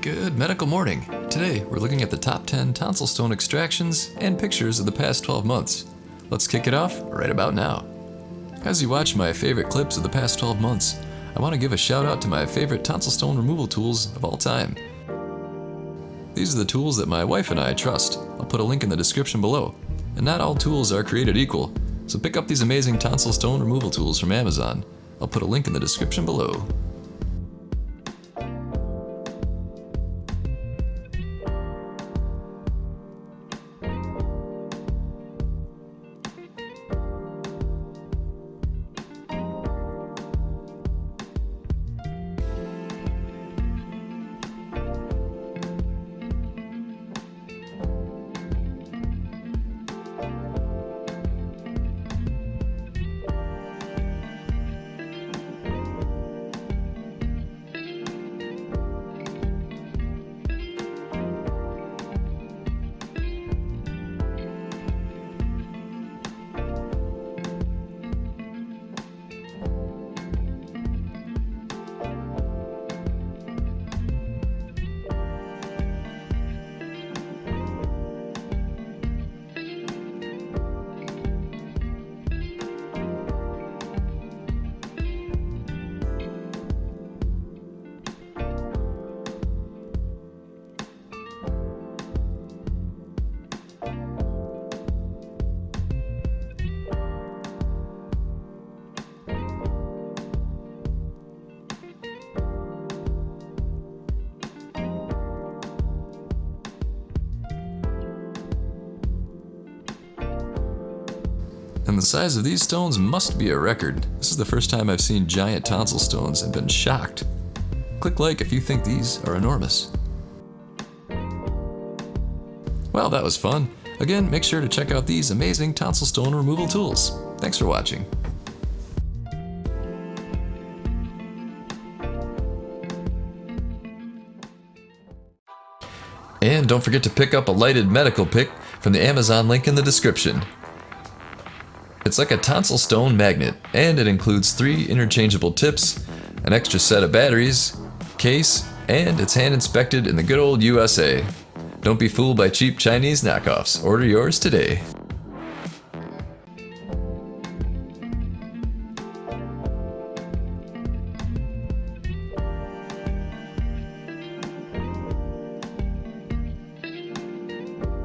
Good medical morning. Today, we're looking at the top 10 tonsil stone extractions and pictures of the past 12 months. Let's kick it off right about now. As you watch my favorite clips of the past 12 months, I want to give a shout out to my favorite tonsil stone removal tools of all time. These are the tools that my wife and I trust. I'll put a link in the description below. And not all tools are created equal, so pick up these amazing tonsil stone removal tools from Amazon. I'll put a link in the description below. And the size of these stones must be a record. This is the first time I've seen giant tonsil stones and been shocked. Click like if you think these are enormous. Well, that was fun. Again, make sure to check out these amazing tonsil stone removal tools. Thanks for watching. And don't forget to pick up a lighted medical pick from the Amazon link in the description. It's like a tonsil stone magnet, and it includes 3 interchangeable tips, an extra set of batteries, case, and it's hand inspected in the good old USA. Don't be fooled by cheap Chinese knockoffs. Order yours today.